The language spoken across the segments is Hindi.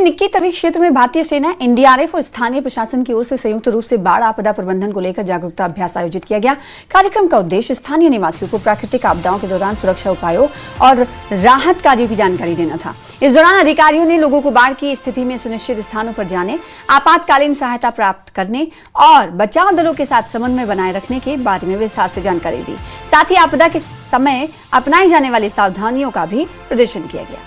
निक्की तवी क्षेत्र में भारतीय सेना, एनडीआरएफ और स्थानीय प्रशासन की ओर से संयुक्त रूप से बाढ़ आपदा प्रबंधन को लेकर जागरूकता अभ्यास आयोजित किया गया। कार्यक्रम का उद्देश्य स्थानीय निवासियों को प्राकृतिक आपदाओं के दौरान सुरक्षा उपायों और राहत कार्यों की जानकारी देना था। इस दौरान अधिकारियों ने लोगों को बाढ़ की स्थिति में सुनिश्चित स्थानों पर जाने, आपातकालीन सहायता प्राप्त करने और बचाव दलों के साथ समन्वय बनाए रखने के बारे में विस्तार से जानकारी दी। साथ ही आपदा के समय अपनाई जाने वाली सावधानियों का भी प्रदर्शन किया गया।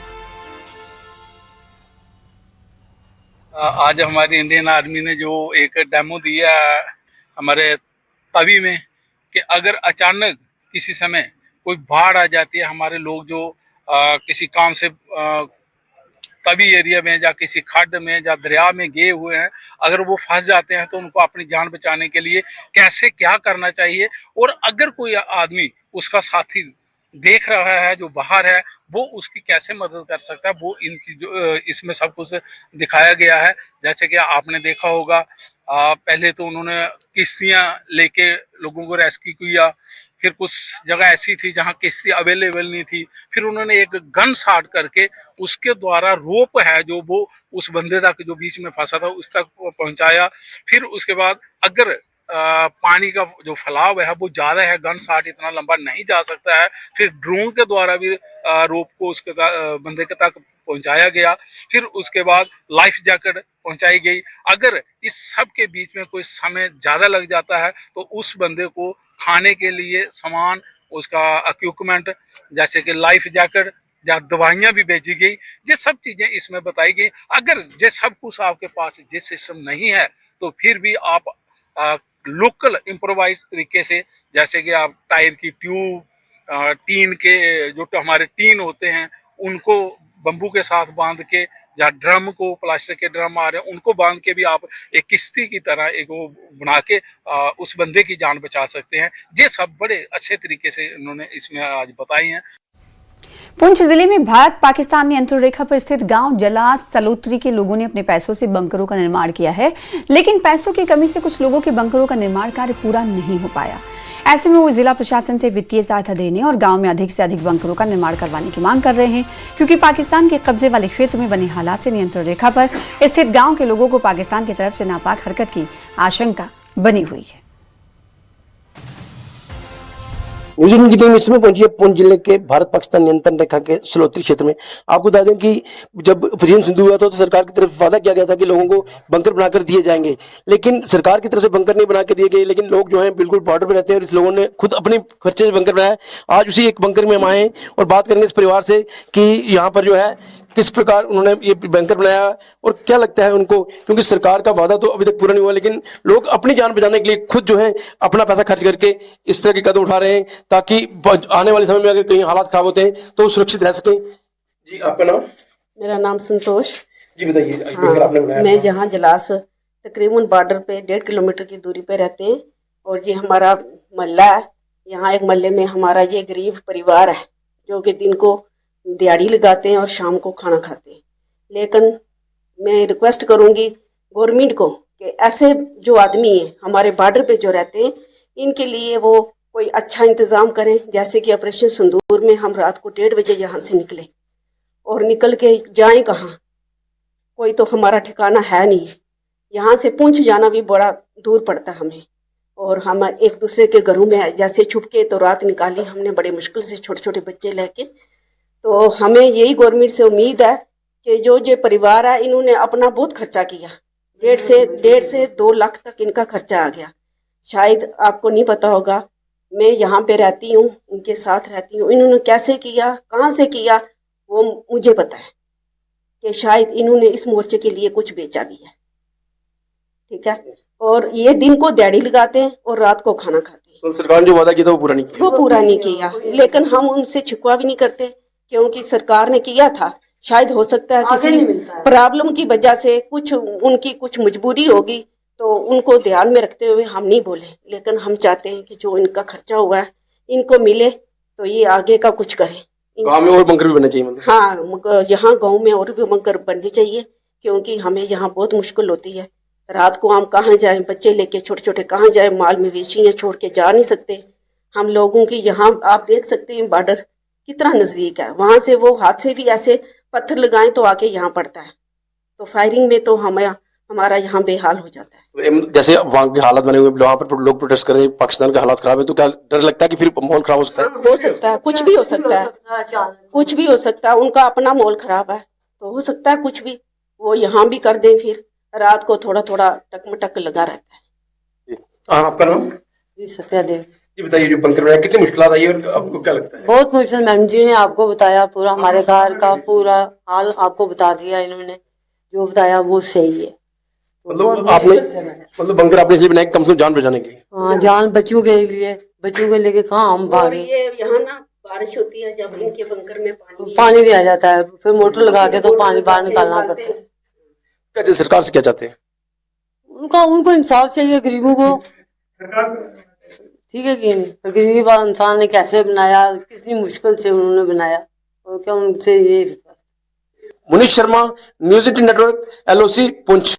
आज हमारी इंडियन आर्मी ने जो एक डेमो दिया हमारे तवी में कि अगर अचानक किसी समय कोई बाढ़ आ जाती है, हमारे लोग जो किसी काम से तवी एरिया में या किसी खड्ड में या दरिया में गए हुए हैं, अगर वो फंस जाते हैं तो उनको अपनी जान बचाने के लिए कैसे क्या करना चाहिए, और अगर कोई आदमी उसका साथी देख रहा है जो बाहर है वो उसकी कैसे मदद कर सकता है, वो इन चीजों इसमें सब कुछ दिखाया गया है। जैसे कि आपने देखा होगा पहले तो उन्होंने किश्तियां लेके लोगों को रेस्क्यू किया, फिर कुछ जगह ऐसी थी जहां किश्ती अवेलेबल नहीं थी, फिर उन्होंने एक गन शॉट करके उसके द्वारा रोप है जो वो उस बंदे तक जो बीच में फंसा था उस तक पहुंचाया। फिर उसके बाद अगर पानी का जो फैलाव है वो ज़्यादा है, गन शॉट इतना लंबा नहीं जा सकता है, फिर ड्रोन के द्वारा भी रोप को उसके बंदे के तक पहुंचाया गया। फिर उसके बाद लाइफ जैकेट पहुंचाई गई। अगर इस सब के बीच में कोई समय ज़्यादा लग जाता है तो उस बंदे को खाने के लिए सामान, उसका इक्विपमेंट जैसे कि लाइफ जैकेट या दवाइयाँ भी भेजी गई। ये सब चीज़ें इसमें बताई गई। अगर ये सब कुछ आपके पास ये सिस्टम नहीं है तो फिर भी आप लोकल इम्प्रोवाइज तरीके से, जैसे कि आप टायर की ट्यूब, टीन के जो हमारे टीन होते हैं उनको बम्बू के साथ बांध के, या ड्रम को, प्लास्टिक के ड्रम आ रहे हैं उनको बांध के भी आप एक किश्ती की तरह एक वो बना के उस बंदे की जान बचा सकते हैं। ये सब बड़े अच्छे तरीके से इन्होंने इसमें आज बताई हैं। पुंछ जिले में भारत पाकिस्तान नियंत्रण रेखा पर स्थित गांव जलास सलोत्री के लोगों ने अपने पैसों से बंकरों का निर्माण किया है, लेकिन पैसों की कमी से कुछ लोगों के बंकरों का निर्माण कार्य पूरा नहीं हो पाया। ऐसे में वो जिला प्रशासन से वित्तीय सहायता देने और गांव में अधिक से अधिक बंकरों का निर्माण करवाने की मांग कर रहे हैं, क्योंकि पाकिस्तान के कब्जे वाले क्षेत्र में बने हालात से नियंत्रण रेखा पर स्थित गाँव के लोगों को पाकिस्तान की तरफ से नापाक हरकत की आशंका बनी हुई है। न्यूज़ की टीम इस समय पहुंची है पुंछ जिले के भारत पाकिस्तान नियंत्रण रेखा के सलोत्री क्षेत्र में। आपको बता दें कि जब ऑपरेशन सिंधु हुआ था तो सरकार की तरफ वादा किया गया था कि लोगों को बंकर बनाकर दिए जाएंगे, लेकिन सरकार की तरफ से बंकर नहीं बना के दिए गए। लेकिन लोग जो हैं बिल्कुल बॉर्डर पे रहते हैं और इस लोगों ने खुद अपने खर्चे से बंकर बनाया। आज उसी एक बंकर में हम आए और बात करेंगे इस परिवार से कि यहाँ पर जो है किस प्रकार उन्होंने ये बंकर बनाया और क्या लगता है उनको, क्योंकि सरकार का वादा तो अभी तक पूरा नहीं हुआ, लेकिन लोग अपनी जान बचाने के लिए खुद जो है अपना पैसा खर्च करके इस तरह के कदम उठा रहे हैं ताकि आने वाले समय में अगर कहीं हालात खराब होते हैं तो सुरक्षित रह सकें। जी आपका नाम? मेरा नाम संतोष जी बताइए। हाँ, आपने बनाया मैं जहाँ जलास तकरीबन बॉर्डर पे 1.5 किलोमीटर की दूरी पे रहते हैं और ये हमारा मोहल्ला है। यहाँ एक मोहल्ले में हमारा ये गरीब परिवार है जो कि दिन को दिहाड़ी लगाते हैं और शाम को खाना खाते हैं। लेकिन मैं रिक्वेस्ट करूँगी गवर्नमेंट को कि ऐसे जो आदमी हैं हमारे बॉर्डर पे जो रहते हैं इनके लिए वो कोई अच्छा इंतज़ाम करें। जैसे कि ऑपरेशन सिंदूर में हम रात को 1:30 बजे यहाँ से निकले और निकल के जाएं कहाँ, कोई तो हमारा ठिकाना है नहीं। यहाँ से पुंछ जाना भी बड़ा दूर पड़ता हमें और हम एक दूसरे के घरों में जैसे छुप के तो रात निकाली हमने बड़े मुश्किल से, छोटे छोटे बच्चे लेके। तो हमें यही गवर्नमेंट से उम्मीद है कि जो परिवार है इन्होंने अपना बहुत खर्चा किया, 1.5 से 2 लाख तक इनका खर्चा आ गया। शायद आपको नहीं पता होगा, मैं यहाँ पे रहती हूँ, इनके साथ रहती हूँ। इन्होंने कैसे किया, कहाँ से किया, वो मुझे पता है कि शायद इन्होंने इस मोर्चे के लिए कुछ बेचा भी है, ठीक है। और ये दिन को दिहाड़ी लगाते हैं और रात को खाना खाते हैं। तो सरकार जो वादा किया था वो पूरा नहीं किया? वो पूरा नहीं किया, लेकिन हम उनसे छिकवा भी नहीं करते क्योंकि सरकार ने किया था। शायद हो सकता है किसी प्रॉब्लम की वजह से कुछ उनकी कुछ मजबूरी होगी तो उनको ध्यान में रखते हुए हम नहीं बोले, लेकिन हम चाहते हैं कि जो इनका खर्चा हुआ है इनको मिले तो ये आगे का कुछ करें। गाँव में और बंकर भी बनने चाहिए मतलब? हाँ, यहाँ गाँव में और भी बंकर बनने चाहिए क्योंकि हमें यहाँ बहुत मुश्किल होती है। रात को हम कहाँ जाएं, बच्चे लेके छोटे छोटे कहाँ जाएं, माल मवेशियाँ छोड़ के जा नहीं सकते हम लोगों की। यहाँ आप देख सकते हैं बॉर्डर कितना नज़दीक है, वहाँ से वो हाथ से भी ऐसे पत्थर लगाएं तो आके यहाँ पड़ता है। तो फायरिंग में तो हमारा यहाँ बेहाल हो जाता है। जैसे वहाँ के हालात बने हुए हैं, वहाँ पर लोग प्रोटेस्ट कर रहे हैं, पाकिस्तान का हालात खराब है, तो क्या डर लगता है कि फिर माहौल खराब हो सकता है? हो सकता है, कुछ भी हो सकता है, कुछ भी हो सकता है। उनका अपना माहौल खराब है तो हो सकता है कुछ भी वो यहाँ भी कर दें। फिर रात को थोड़ा थोड़ा टकमटक लगा रहता है। हाँ, आपका नाम? जी सत्या देव। ये बताइए, जो बंकर बनाया कितनी मुश्किल आई और आपको क्या लगता है? बहुत मुश्किल, मैम जी ने आपको बताया, पूरा हमारे घर का पूरा हाल आपको बता दिया। इन्होंने जो बताया वो सही है। मतलब आपने बंकर आपने इसलिए बनाया कम से कम जान बचाने के लिए? हाँ, जान बच्चों के लिए, बच्चों को लेके कहाँ हम और भागे। ये यहाँ ना बारिश होती है जब इनके बंकर में पानी भी आ जाता है, फिर मोटर लगा के तो पानी बाहर निकालना पड़ता है। क्या सरकार से क्या चाहते हैं? उनको इंसाफ चाहिए गरीबों को। ठीक है कि नहीं? गरीब इंसान ने कैसे बनाया, कितनी मुश्किल से उन्होंने बनाया, और क्या उनसे ये Munish Sharma, news 18 network, LOC, Poonch.